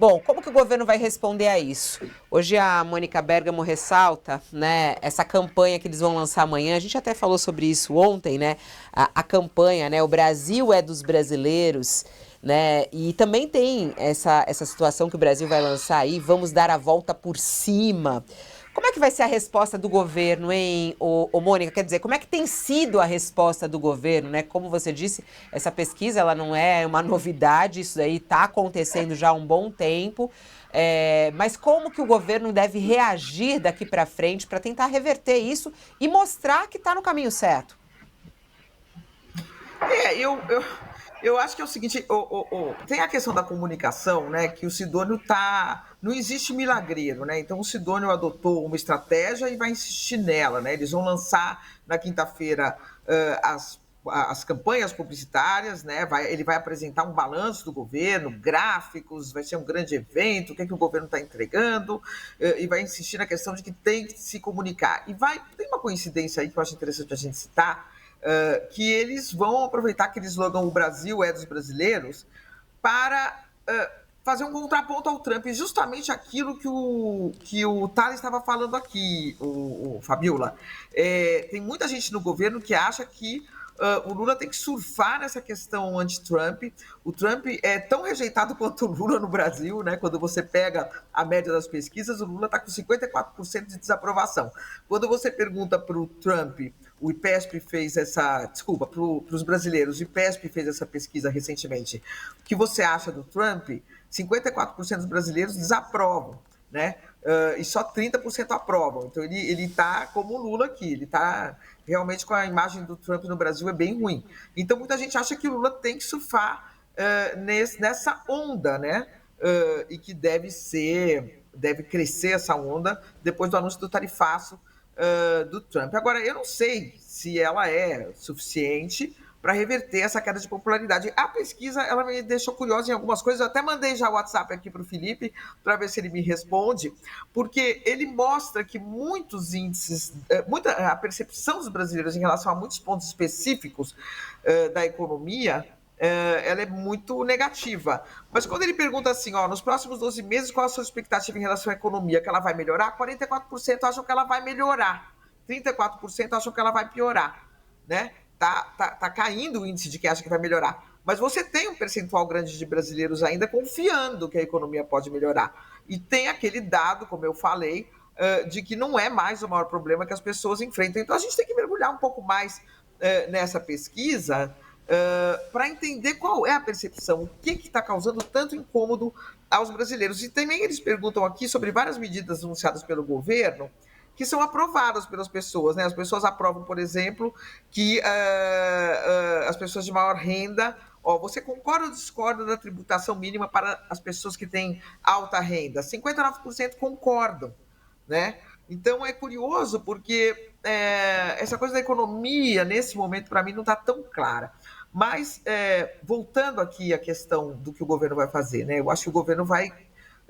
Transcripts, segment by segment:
Bom, como que o governo vai responder a isso? Hoje a Mônica Bergamo ressalta, né, essa campanha que eles vão lançar amanhã. A gente até falou sobre isso ontem, né? A campanha, né? O Brasil é dos brasileiros, né? E também tem essa situação que o Brasil vai lançar aí, vamos dar a volta por cima. Como é que vai ser a resposta do governo, hein, Mônica? Quer dizer, como é que tem sido a resposta do governo, né? Como você disse, essa pesquisa ela não é uma novidade, isso aí está acontecendo já há um bom tempo. Mas como que o governo deve reagir daqui para frente para tentar reverter isso e mostrar que está no caminho certo? Eu acho que é o seguinte, tem a questão da comunicação, né? Que o Sidônio tá. Não existe milagreiro, né? Então o Sidônio adotou uma estratégia e vai insistir nela, né? Eles vão lançar na quinta-feira as campanhas publicitárias, né? Ele vai apresentar um balanço do governo, gráficos, vai ser um grande evento, o que o governo está entregando, e vai insistir na questão de que tem que se comunicar. Tem uma coincidência aí que eu acho interessante a gente citar, que eles vão aproveitar aquele slogan "O Brasil é dos brasileiros" para fazer um contraponto ao Trump, justamente aquilo que o Thales estava falando aqui, o Fabiola. Tem muita gente no governo que acha que o Lula tem que surfar nessa questão anti-Trump. O Trump é tão rejeitado quanto o Lula no Brasil, né? Quando você pega a média das pesquisas, o Lula está com 54% de desaprovação. Quando você pergunta para o Trump, o IPESP fez essa... Desculpa, para os brasileiros, o IPESP fez essa pesquisa recentemente. O que você acha do Trump? 54% dos brasileiros desaprovam, né? E só 30% aprovam. Então ele está como o Lula aqui, ele está realmente com a imagem do Trump no Brasil é bem ruim. Então muita gente acha que o Lula tem que surfar nessa onda, né? E que deve crescer essa onda depois do anúncio do tarifaço do Trump. Agora, eu não sei se ela é suficiente para reverter essa queda de popularidade. A pesquisa, ela me deixou curiosa em algumas coisas. Eu até mandei já o WhatsApp aqui para o Felipe, para ver se ele me responde, porque ele mostra que muitos índices, a percepção dos brasileiros em relação a muitos pontos específicos da economia, ela é muito negativa. Mas quando ele pergunta assim, nos próximos 12 meses, qual a sua expectativa em relação à economia? Que ela vai melhorar? 44% acham que ela vai melhorar. 34% acham que ela vai piorar, né? Tá caindo o índice de quem acha que vai melhorar. Mas você tem um percentual grande de brasileiros ainda confiando que a economia pode melhorar. E tem aquele dado, como eu falei, de que não é mais o maior problema que as pessoas enfrentam. Então a gente tem que mergulhar um pouco mais nessa pesquisa para entender qual é a percepção, o que está causando tanto incômodo aos brasileiros. E também eles perguntam aqui sobre várias medidas anunciadas pelo governo que são aprovadas pelas pessoas, né? As pessoas aprovam, por exemplo, que as pessoas de maior renda... você concorda ou discorda da tributação mínima para as pessoas que têm alta renda? 59% concordam, né? Então é curioso porque essa coisa da economia, nesse momento, para mim, não está tão clara. Mas, voltando aqui à questão do que o governo vai fazer, né? Eu acho que o governo vai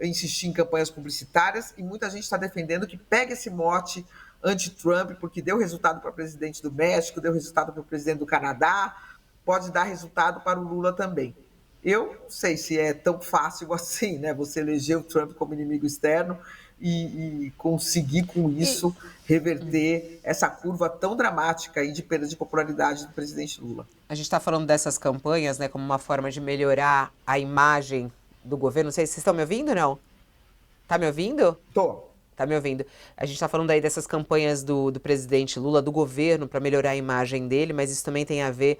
insistir em campanhas publicitárias e muita gente está defendendo que pegue esse mote anti-Trump, porque deu resultado para o presidente do México, deu resultado para o presidente do Canadá, pode dar resultado para o Lula também. Eu não sei se é tão fácil assim, né? Você eleger o Trump como inimigo externo e conseguir com isso reverter essa curva tão dramática aí de perda de popularidade do presidente Lula. A gente está falando dessas campanhas, né, como uma forma de melhorar a imagem do governo. Não sei se vocês estão me ouvindo ou não. Tá me ouvindo? Tô. Tá me ouvindo? A gente está falando aí dessas campanhas do presidente Lula, do governo, para melhorar a imagem dele, mas isso também tem a ver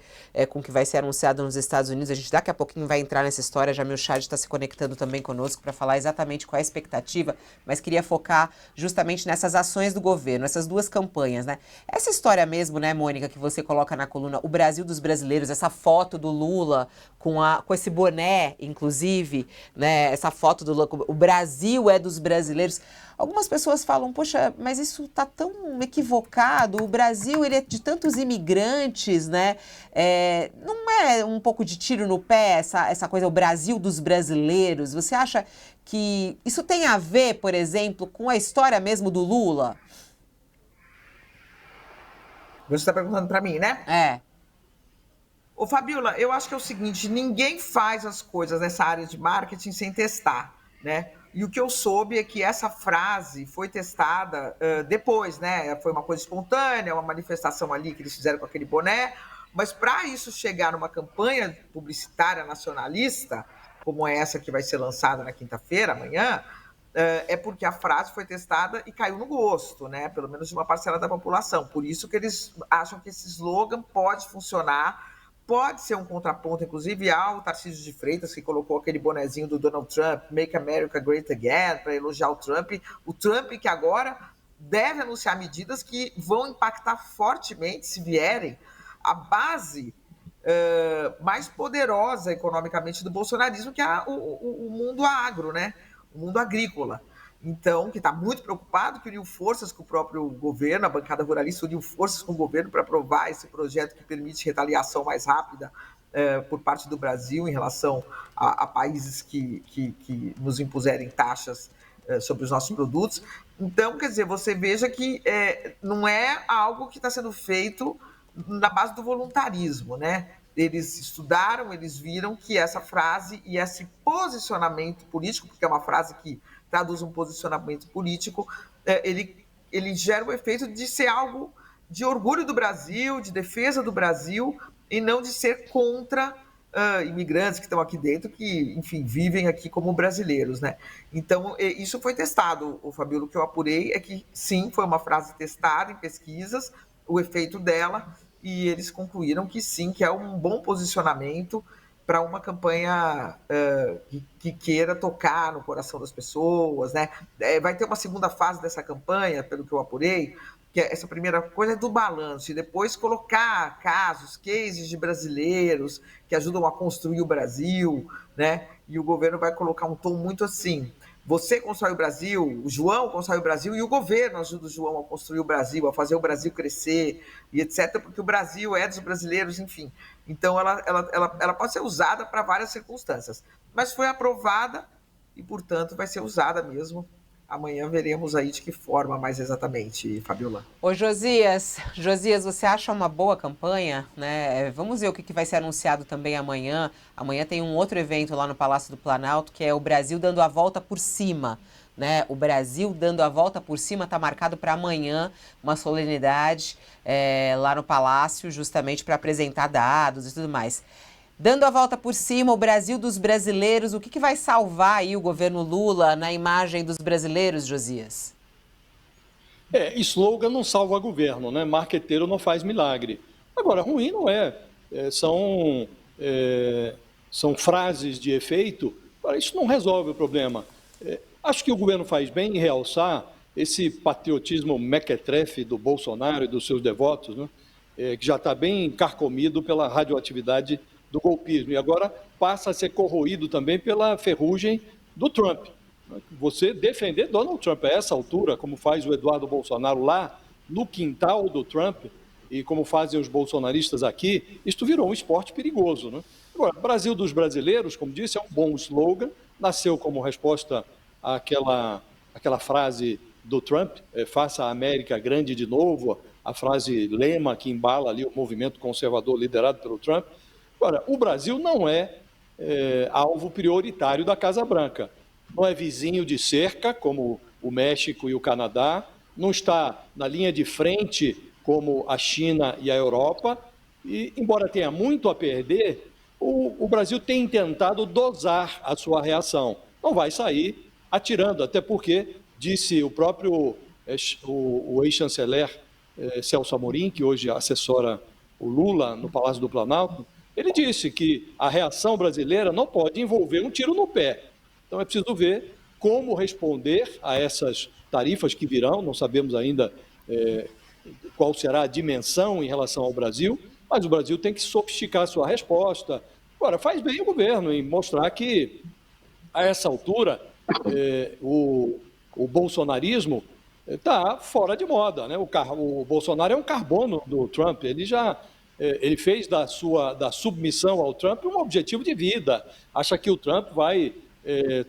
com o que vai ser anunciado nos Estados Unidos. A gente daqui a pouquinho vai entrar nessa história, já meu chat está se conectando também conosco para falar exatamente qual é a expectativa, mas queria focar justamente nessas ações do governo, essas duas campanhas, né? Essa história mesmo, né, Mônica, que você coloca na coluna, o Brasil dos brasileiros, essa foto do Lula com esse boné, inclusive, né, essa foto do Lula, o Brasil é dos brasileiros. Algumas pessoas falam, poxa, mas isso está tão equivocado, o Brasil ele é de tantos imigrantes, né? Não é um pouco de tiro no pé essa coisa, o Brasil dos brasileiros? Você acha que isso tem a ver, por exemplo, com a história mesmo do Lula? Você está perguntando para mim, né? É. Fabiola, eu acho que é o seguinte, ninguém faz as coisas nessa área de marketing sem testar. né? E o que eu soube é que essa frase foi testada depois, né? Foi uma coisa espontânea, uma manifestação ali que eles fizeram com aquele boné, mas para isso chegar numa campanha publicitária nacionalista, como essa que vai ser lançada na quinta-feira, amanhã, é porque a frase foi testada e caiu no gosto, né? Pelo menos de uma parcela da população. Por isso que eles acham que esse slogan pode funcionar, pode ser um contraponto, inclusive, ao Tarcísio de Freitas, que colocou aquele bonezinho do Donald Trump, Make America Great Again, para elogiar o Trump. O Trump que agora deve anunciar medidas que vão impactar fortemente, se vierem, a base mais poderosa economicamente do bolsonarismo, que é o mundo agro, né? O mundo agrícola. Então, que está muito preocupado, que uniu forças com o próprio governo, a bancada ruralista uniu forças com o governo para aprovar esse projeto que permite retaliação mais rápida por parte do Brasil em relação a países que nos impuserem taxas sobre os nossos produtos. Então, quer dizer, você veja que não é algo que está sendo feito na base do voluntarismo, né? Eles estudaram, eles viram que essa frase e esse posicionamento político, porque é uma frase que traduz um posicionamento político, ele gera o efeito de ser algo de orgulho do Brasil, de defesa do Brasil, e não de ser contra imigrantes que estão aqui dentro, que, enfim, vivem aqui como brasileiros, né? Então, isso foi testado, o Fabíola, o que eu apurei é que, sim, foi uma frase testada em pesquisas, o efeito dela, e eles concluíram que sim, que é um bom posicionamento para uma campanha que queira tocar no coração das pessoas, né? Vai ter uma segunda fase dessa campanha, pelo que eu apurei, que essa primeira coisa é do balanço, e depois colocar casos, cases de brasileiros que ajudam a construir o Brasil, né? E o governo vai colocar um tom muito assim: você constrói o Brasil, o João constrói o Brasil e o governo ajuda o João a construir o Brasil, a fazer o Brasil crescer e etc., porque o Brasil é dos brasileiros, enfim. Então, ela pode ser usada para várias circunstâncias, mas foi aprovada e, portanto, vai ser usada mesmo. Amanhã veremos aí de que forma mais exatamente, Fabiola. Ô Josias, você acha uma boa campanha, né? Vamos ver o que vai ser anunciado também amanhã. Amanhã tem um outro evento lá no Palácio do Planalto, que é o Brasil dando a volta por cima, né? O Brasil dando a volta por cima está marcado para amanhã, uma solenidade lá no Palácio, justamente para apresentar dados e tudo mais. Dando a volta por cima, o Brasil dos brasileiros, o que vai salvar aí o governo Lula na imagem dos brasileiros, Josias? Slogan não salva governo, né? Marqueteiro não faz milagre. Agora, ruim não é. São frases de efeito. Agora, isso não resolve o problema. Acho que o governo faz bem em realçar esse patriotismo mequetrefe do Bolsonaro e dos seus devotos, né? Que já está bem carcomido pela radioatividade do golpismo, e agora passa a ser corroído também pela ferrugem do Trump. Você defender Donald Trump a essa altura, como faz o Eduardo Bolsonaro lá no quintal do Trump, e como fazem os bolsonaristas aqui, isto virou um esporte perigoso, né? Agora, Brasil dos brasileiros, como disse, é um bom slogan, nasceu como resposta àquela frase do Trump, faça a América grande de novo, a frase lema que embala ali o movimento conservador liderado pelo Trump. Agora, o Brasil não é alvo prioritário da Casa Branca. Não é vizinho de cerca, como o México e o Canadá, não está na linha de frente, como a China e a Europa, e, embora tenha muito a perder, o Brasil tem tentado dosar a sua reação. Não vai sair atirando, até porque, disse o próprio o ex-chanceler Celso Amorim, que hoje assessora o Lula no Palácio do Planalto, ele disse que a reação brasileira não pode envolver um tiro no pé. Então é preciso ver como responder a essas tarifas que virão, não sabemos ainda qual será a dimensão em relação ao Brasil, mas o Brasil tem que sofisticar a sua resposta. Agora, faz bem o governo em mostrar que, a essa altura, o bolsonarismo está fora de moda, né? O Bolsonaro é um carbono do Trump, ele fez da submissão ao Trump um objetivo de vida, acha que o Trump vai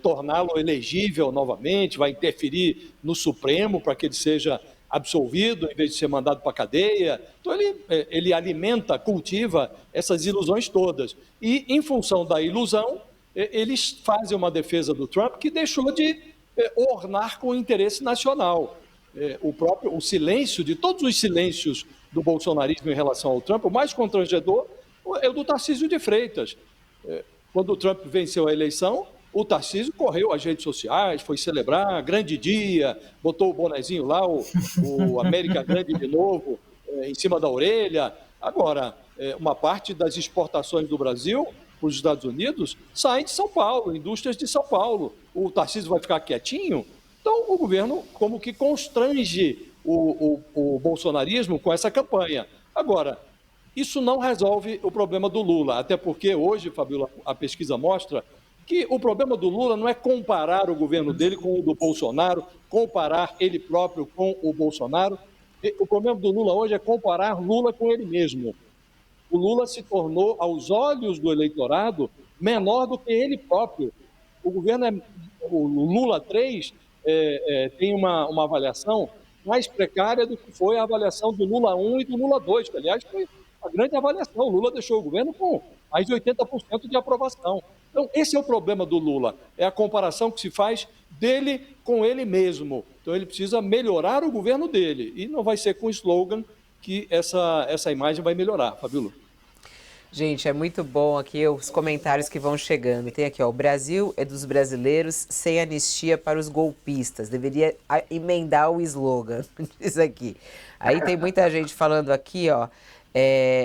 torná-lo elegível novamente, vai interferir no Supremo para que ele seja absolvido em vez de ser mandado para a cadeia. Então ele alimenta, cultiva essas ilusões todas. E, em função da ilusão, eles fazem uma defesa do Trump que deixou de ornar com o interesse nacional. O silêncio, de todos os silêncios do bolsonarismo em relação ao Trump, o mais constrangedor é o do Tarcísio de Freitas. Quando o Trump venceu a eleição, o Tarcísio correu às redes sociais, foi celebrar, grande dia, botou o bonezinho lá, o América Grande de novo, em cima da orelha. Agora, uma parte das exportações do Brasil para os Estados Unidos saem de São Paulo, indústrias de São Paulo. O Tarcísio vai ficar quietinho? Então, o governo como que constrange o bolsonarismo com essa campanha. Agora, isso não resolve o problema do Lula, até porque hoje, Fabíola, a pesquisa mostra que o problema do Lula não é comparar o governo dele com o do Bolsonaro, comparar ele próprio com o Bolsonaro. O problema do Lula hoje é comparar Lula com ele mesmo. O Lula se tornou, aos olhos do eleitorado, menor do que ele próprio. O Lula 3 tem uma avaliação mais precária do que foi a avaliação do Lula 1 e do Lula 2, que, aliás, foi a grande avaliação. O Lula deixou o governo com mais de 80% de aprovação. Então, esse é o problema do Lula, é a comparação que se faz dele com ele mesmo. Então, ele precisa melhorar o governo dele, e não vai ser com slogan que essa imagem vai melhorar, Fabíola. Gente, é muito bom aqui os comentários que vão chegando. Tem aqui, ó, o Brasil é dos brasileiros sem anistia para os golpistas. Deveria emendar o slogan, diz aqui. Aí tem muita gente falando aqui, ó.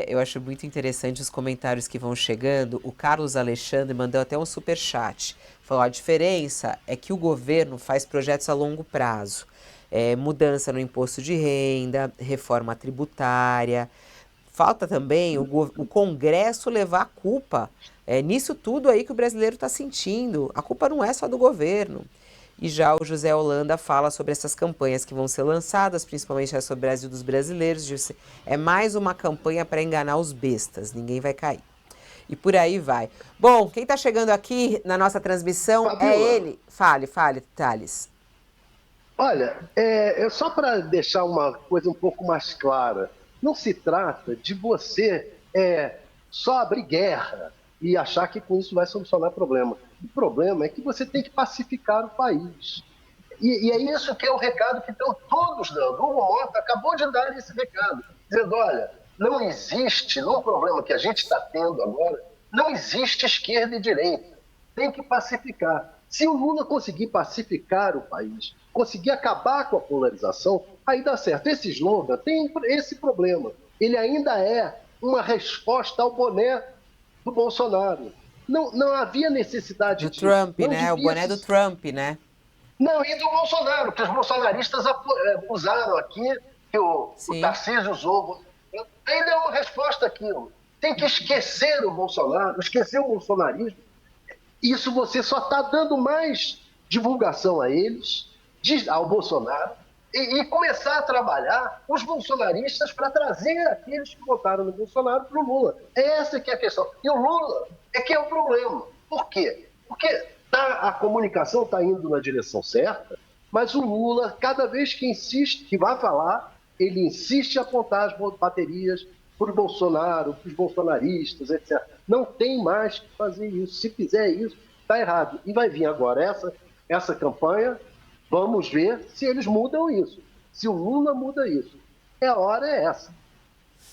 Eu acho muito interessante os comentários que vão chegando. O Carlos Alexandre mandou até um superchat. Falou, a diferença é que o governo faz projetos a longo prazo. Mudança no imposto de renda, reforma tributária. Falta também o Congresso levar a culpa. Nisso tudo aí que o brasileiro está sentindo. A culpa não é só do governo. E já o José Holanda fala sobre essas campanhas que vão ser lançadas, principalmente a sobre o Brasil dos brasileiros. É mais uma campanha para enganar os bestas, ninguém vai cair. E por aí vai. Bom, quem está chegando aqui na nossa transmissão Fabíola. É ele. Fale, Thales. Olha, só para deixar uma coisa um pouco mais clara, não se trata de você só abrir guerra e achar que com isso vai solucionar o problema. O problema é que você tem que pacificar o país. E é isso que é o recado que estão todos dando. O Hugo Mota acabou de dar esse recado, dizendo, olha, não existe, no problema que a gente está tendo agora, não existe esquerda e direita. Tem que pacificar. Se o Lula conseguir pacificar o país, conseguir acabar com a polarização, aí dá certo. Esse slogan tem esse problema. Ele ainda é uma resposta ao boné do Bolsonaro. Não havia necessidade do Trump, né? O boné do Trump, né? Não, e do Bolsonaro, que os bolsonaristas usaram aqui, que o Tarcísio usou. Ainda é uma resposta àquilo. Tem que esquecer o Bolsonaro, esquecer o bolsonarismo. Isso você só está dando mais divulgação a eles, ao Bolsonaro, e começar a trabalhar os bolsonaristas para trazer aqueles que votaram no Bolsonaro para o Lula. Essa que é a questão. E o Lula é que é o problema. Por quê? Porque a comunicação está indo na direção certa, mas o Lula, cada vez que insiste, que vai falar, ele insiste em apontar as baterias para o Bolsonaro, para os bolsonaristas, etc. Não tem mais que fazer isso. Se fizer isso, está errado. E vai vir agora essa campanha. Vamos ver se eles mudam isso. Se o Lula muda isso. A hora é essa.